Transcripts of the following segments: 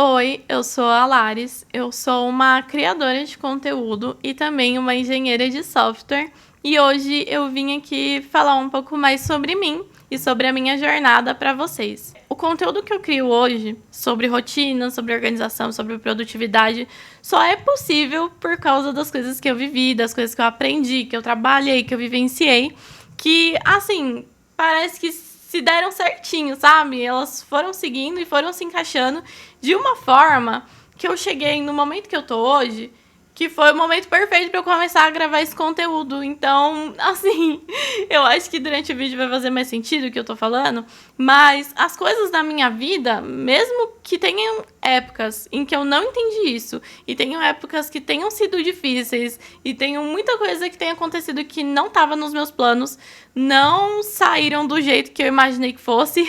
Oi, eu sou a Laris, eu sou uma criadora de conteúdo e também uma engenheira de software. E hoje eu vim aqui falar um pouco mais sobre mim e sobre a minha jornada para vocês. O conteúdo que eu crio hoje sobre rotina, sobre organização, sobre produtividade, só é possível por causa das coisas que eu vivi, das coisas que eu aprendi, que eu trabalhei, que eu vivenciei, que, assim, parece que se deram certinho, sabe? Elas foram seguindo e foram se encaixando de uma forma que eu cheguei no momento que eu tô hoje, que foi o momento perfeito para eu começar a gravar esse conteúdo. Então, assim, eu acho que durante o vídeo vai fazer mais sentido o que eu tô falando, mas as coisas da minha vida, mesmo que tenham épocas em que eu não entendi isso, e tenham épocas que tenham sido difíceis, e tenham muita coisa que tenha acontecido que não estava nos meus planos, não saíram do jeito que eu imaginei que fosse.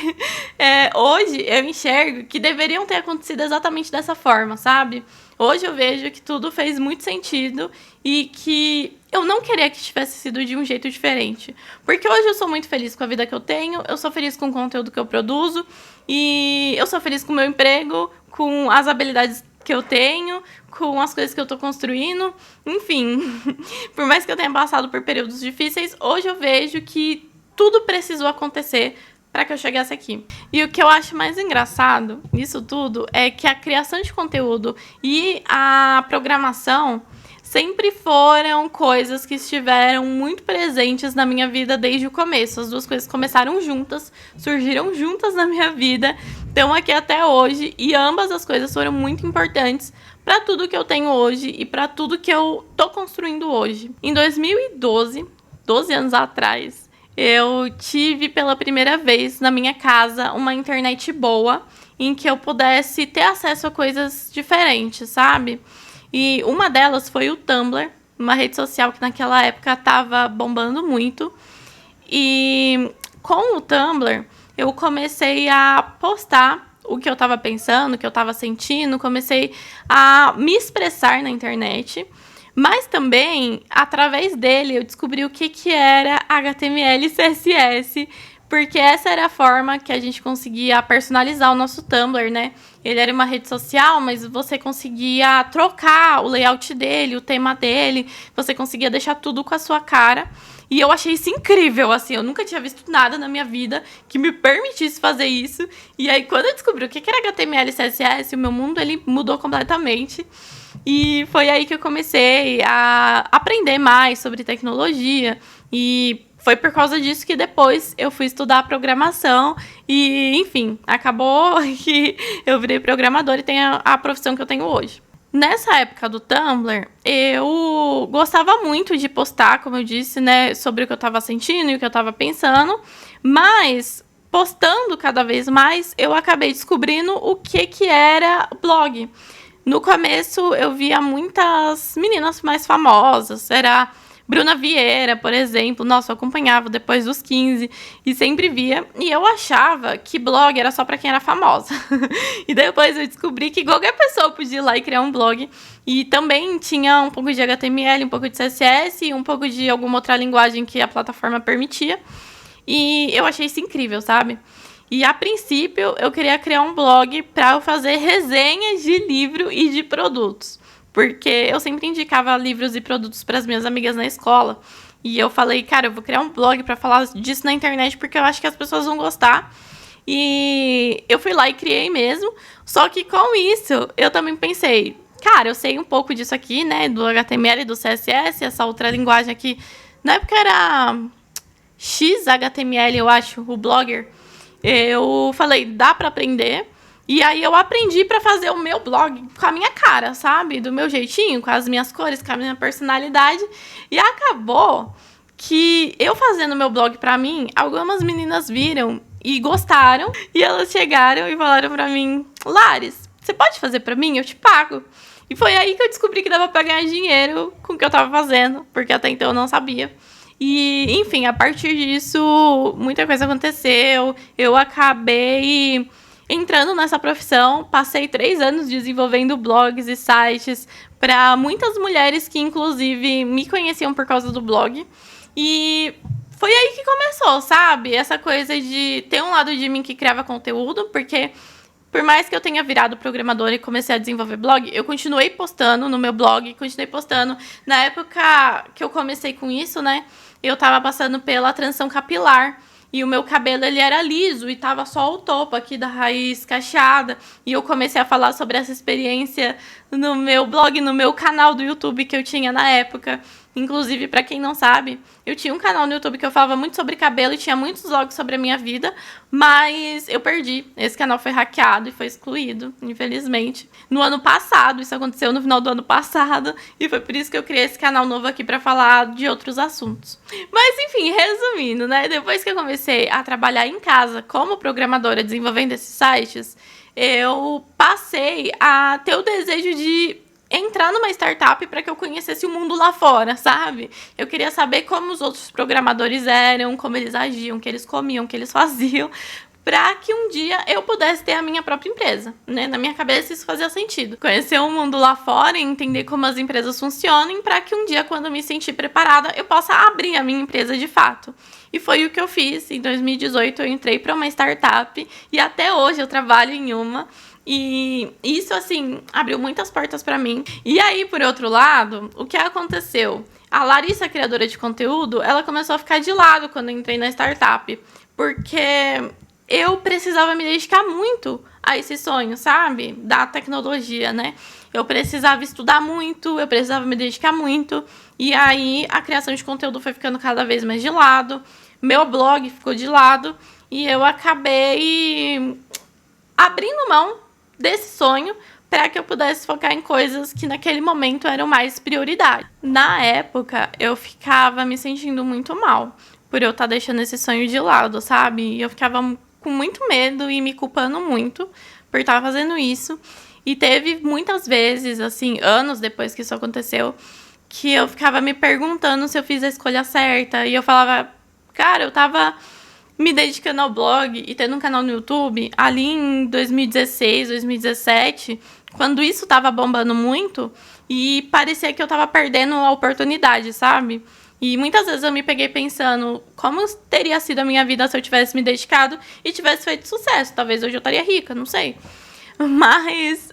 Hoje eu enxergo que deveriam ter acontecido exatamente dessa forma, sabe? Hoje eu vejo que tudo fez muito sentido e que eu não queria que tivesse sido de um jeito diferente. Porque hoje eu sou muito feliz com a vida que eu tenho, eu sou feliz com o conteúdo que eu produzo e eu sou feliz com o meu emprego, com as habilidades que eu tenho, com as coisas que eu tô construindo, enfim. Por mais que eu tenha passado por períodos difíceis, hoje eu vejo que tudo precisou acontecer para que eu chegasse aqui. E o que eu acho mais engraçado nisso tudo é que a criação de conteúdo e a programação sempre foram coisas que estiveram muito presentes na minha vida desde o começo. As duas coisas começaram juntas, surgiram juntas na minha vida, estão aqui até hoje e ambas as coisas foram muito importantes para tudo que eu tenho hoje e para tudo que eu tô construindo hoje. Em 2012, 12 anos atrás, eu tive pela primeira vez na minha casa uma internet boa em que eu pudesse ter acesso a coisas diferentes, sabe? E uma delas foi o Tumblr, uma rede social que naquela época estava bombando muito. E com o Tumblr, eu comecei a postar o que eu estava pensando, o que eu estava sentindo, comecei a me expressar na internet. Mas também, através dele, eu descobri o que era HTML e CSS, porque essa era a forma que a gente conseguia personalizar o nosso Tumblr, né? Ele era uma rede social, mas você conseguia trocar o layout dele, o tema dele, você conseguia deixar tudo com a sua cara. E eu achei isso incrível, assim, eu nunca tinha visto nada na minha vida que me permitisse fazer isso. E aí, quando eu descobri o que era HTML e CSS, o meu mundo, ele mudou completamente. E foi aí que eu comecei a aprender mais sobre tecnologia. E foi por causa disso que depois eu fui estudar programação. E, enfim, acabou que eu virei programadora e tenho a profissão que eu tenho hoje. Nessa época do Tumblr, eu gostava muito de postar, como eu disse, né, sobre o que eu estava sentindo e o que eu estava pensando, mas postando cada vez mais, eu acabei descobrindo o que era blog. No começo, eu via muitas meninas mais famosas, era Bruna Vieira, por exemplo. Nossa, eu acompanhava depois dos 15 e sempre via. E eu achava que blog era só para quem era famosa. E depois eu descobri que qualquer pessoa podia ir lá e criar um blog. E também tinha um pouco de HTML, um pouco de CSS e um pouco de alguma outra linguagem que a plataforma permitia. E eu achei isso incrível, sabe? E, a princípio, eu queria criar um blog para eu fazer resenhas de livro e de produtos. Porque eu sempre indicava livros e produtos para as minhas amigas na escola. E eu falei, cara, eu vou criar um blog para falar disso na internet porque eu acho que as pessoas vão gostar. E eu fui lá e criei mesmo. Só que com isso, eu também pensei, cara, eu sei um pouco disso aqui, né? Do HTML e do CSS, essa outra linguagem aqui. Na época era XHTML, eu acho, o Blogger. Eu falei, dá pra aprender. E aí eu aprendi pra fazer o meu blog com a minha cara, sabe? Do meu jeitinho, com as minhas cores, com a minha personalidade. E acabou que eu fazendo meu blog pra mim, algumas meninas viram e gostaram. E elas chegaram e falaram pra mim, Laris, você pode fazer pra mim? Eu te pago. E foi aí que eu descobri que dava pra ganhar dinheiro com o que eu tava fazendo, porque até então eu não sabia. E, enfim, a partir disso, muita coisa aconteceu. Eu acabei entrando nessa profissão. Passei 3 anos desenvolvendo blogs e sites para muitas mulheres que, inclusive, me conheciam por causa do blog. E foi aí que começou, sabe? Essa coisa de ter um lado de mim que criava conteúdo, porque Por mais que eu tenha virado programadora e comecei a desenvolver blog, eu continuei postando no meu blog, continuei postando. Na época que eu comecei com isso, né, eu tava passando pela transição capilar. E o meu cabelo, ele era liso e tava só o topo aqui da raiz cacheada. E eu comecei a falar sobre essa experiência no meu blog, no meu canal do YouTube que eu tinha na época. Inclusive, pra quem não sabe, eu tinha um canal no YouTube que eu falava muito sobre cabelo e tinha muitos vlogs sobre a minha vida, mas eu perdi. Esse canal foi hackeado e foi excluído, infelizmente. No ano passado, isso aconteceu no final do ano passado, e foi por isso que eu criei esse canal novo aqui pra falar de outros assuntos. Mas, enfim, resumindo, né? Depois que eu comecei a trabalhar em casa como programadora desenvolvendo esses sites, eu passei a ter o desejo de entrar numa startup para que eu conhecesse o mundo lá fora, sabe? Eu queria saber como os outros programadores eram, como eles agiam, o que eles comiam, o que eles faziam, para que um dia eu pudesse ter a minha própria empresa, né? Na minha cabeça isso fazia sentido. Conhecer o mundo lá fora e entender como as empresas funcionam para que um dia, quando eu me sentir preparada, eu possa abrir a minha empresa de fato. E foi o que eu fiz. Em 2018 eu entrei para uma startup e até hoje eu trabalho em uma. E isso, assim, abriu muitas portas pra mim. E aí, por outro lado, o que aconteceu? A Larissa, criadora de conteúdo, ela começou a ficar de lado quando eu entrei na startup. Porque eu precisava me dedicar muito a esse sonho, sabe? Da tecnologia, né? Eu precisava estudar muito, eu precisava me dedicar muito. E aí, a criação de conteúdo foi ficando cada vez mais de lado. Meu blog ficou de lado. E eu acabei abrindo mão desse sonho para que eu pudesse focar em coisas que naquele momento eram mais prioridade. Na época, eu ficava me sentindo muito mal por eu estar deixando esse sonho de lado, sabe? E eu ficava com muito medo e me culpando muito por estar fazendo isso. E teve muitas vezes, assim, anos depois que isso aconteceu, que eu ficava me perguntando se eu fiz a escolha certa. E eu falava, cara, eu tava me dedicando ao blog e tendo um canal no YouTube ali em 2016, 2017, quando isso tava bombando muito e parecia que eu tava perdendo a oportunidade, sabe? E muitas vezes eu me peguei pensando como teria sido a minha vida se eu tivesse me dedicado e tivesse feito sucesso. Talvez hoje eu estaria rica, não sei. Mas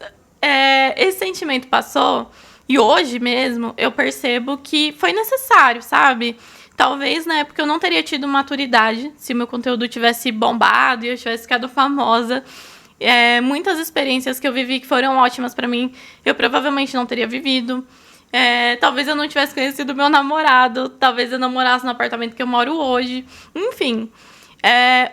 esse sentimento passou e hoje mesmo eu percebo que foi necessário, sabe? Talvez na época eu não teria tido maturidade se o meu conteúdo tivesse bombado e eu tivesse ficado famosa. Muitas experiências que eu vivi que foram ótimas pra mim, eu provavelmente não teria vivido. Talvez eu não tivesse conhecido meu namorado, talvez eu não morasse no apartamento que eu moro hoje. Enfim,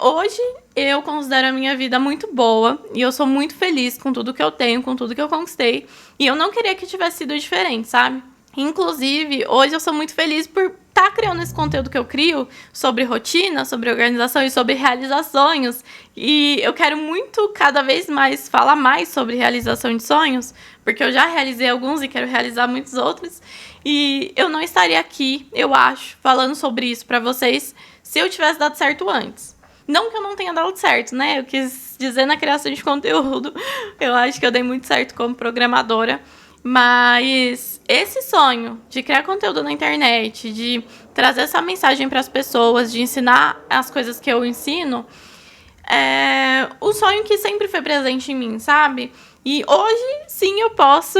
hoje eu considero a minha vida muito boa e eu sou muito feliz com tudo que eu tenho, com tudo que eu conquistei. E eu não queria que tivesse sido diferente, sabe? Inclusive, hoje eu sou muito feliz por estar criando esse conteúdo que eu crio sobre rotina, sobre organização e sobre realizar sonhos. E eu quero muito, cada vez mais, falar mais sobre realização de sonhos, porque eu já realizei alguns e quero realizar muitos outros. E eu não estaria aqui, eu acho, falando sobre isso pra vocês se eu tivesse dado certo antes. Não que eu não tenha dado certo, né? Eu quis dizer na criação de conteúdo. Eu acho que eu dei muito certo como programadora. Mas esse sonho de criar conteúdo na internet, de trazer essa mensagem para as pessoas, de ensinar as coisas que eu ensino, é o sonho que sempre foi presente em mim, sabe? E hoje, sim, eu posso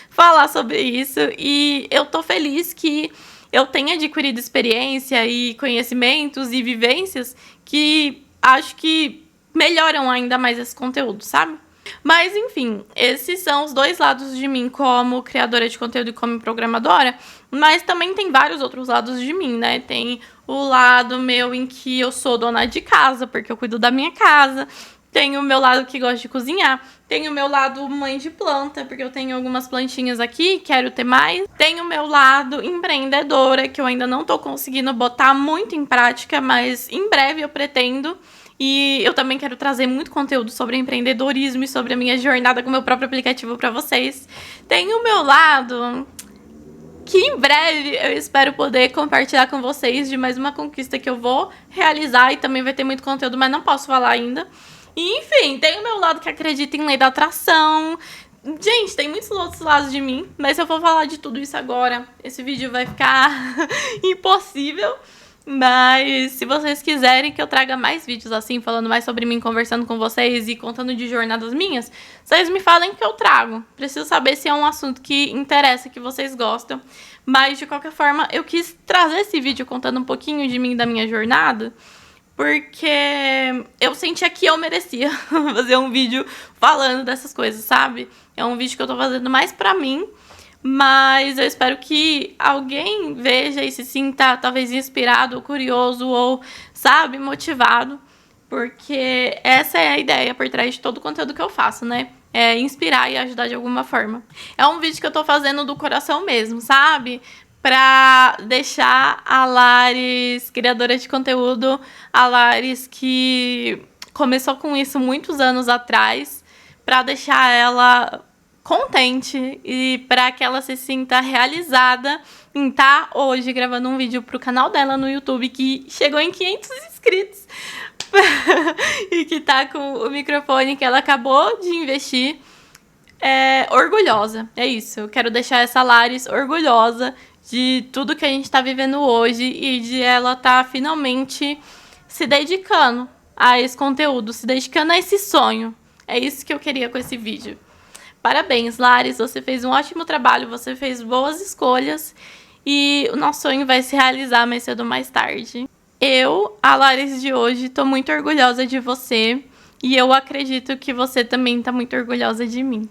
falar sobre isso. E eu tô feliz que eu tenha adquirido experiência e conhecimentos e vivências que acho que melhoram ainda mais esse conteúdo, sabe? Mas, enfim, esses são os dois lados de mim como criadora de conteúdo e como programadora, mas também tem vários outros lados de mim, né? Tem o lado meu em que eu sou dona de casa, porque eu cuido da minha casa. Tem o meu lado que gosta de cozinhar. Tem o meu lado mãe de planta, porque eu tenho algumas plantinhas aqui, quero ter mais. Tem o meu lado empreendedora, que eu ainda não tô conseguindo botar muito em prática, mas em breve eu pretendo. E eu também quero trazer muito conteúdo sobre empreendedorismo e sobre a minha jornada com o meu próprio aplicativo para vocês. Tem o meu lado que em breve eu espero poder compartilhar com vocês de mais uma conquista que eu vou realizar e também vai ter muito conteúdo, mas não posso falar ainda. E, enfim, tem o meu lado que acredita em lei da atração. Gente, tem muitos outros lados de mim, mas se eu for falar de tudo isso agora, esse vídeo vai ficar impossível. Mas se vocês quiserem que eu traga mais vídeos assim, falando mais sobre mim, conversando com vocês e contando de jornadas minhas, vocês me falem que eu trago. Preciso saber se é um assunto que interessa, que vocês gostam. Mas, de qualquer forma, eu quis trazer esse vídeo contando um pouquinho de mim e da minha jornada, porque eu sentia que eu merecia fazer um vídeo falando dessas coisas, sabe? É um vídeo que eu tô fazendo mais pra mim, mas eu espero que alguém veja e se sinta talvez inspirado, ou curioso, ou, sabe, motivado. Porque essa é a ideia por trás de todo o conteúdo que eu faço, né? É inspirar e ajudar de alguma forma. É um vídeo que eu tô fazendo do coração mesmo, sabe? Pra deixar a Laris, criadora de conteúdo, a Laris que começou com isso muitos anos atrás, pra deixar ela contente e para que ela se sinta realizada em estar hoje gravando um vídeo pro canal dela no YouTube que chegou em 500 inscritos e que tá com o microfone que ela acabou de investir. Orgulhosa, é isso. Eu quero deixar essa Laris orgulhosa de tudo que a gente tá vivendo hoje e de ela tá finalmente se dedicando a esse conteúdo, se dedicando a esse sonho. É isso que eu queria com esse vídeo. Parabéns, Laris, você fez um ótimo trabalho, você fez boas escolhas e o nosso sonho vai se realizar mais cedo ou mais tarde. Eu, a Laris de hoje, tô muito orgulhosa de você e eu acredito que você também tá muito orgulhosa de mim.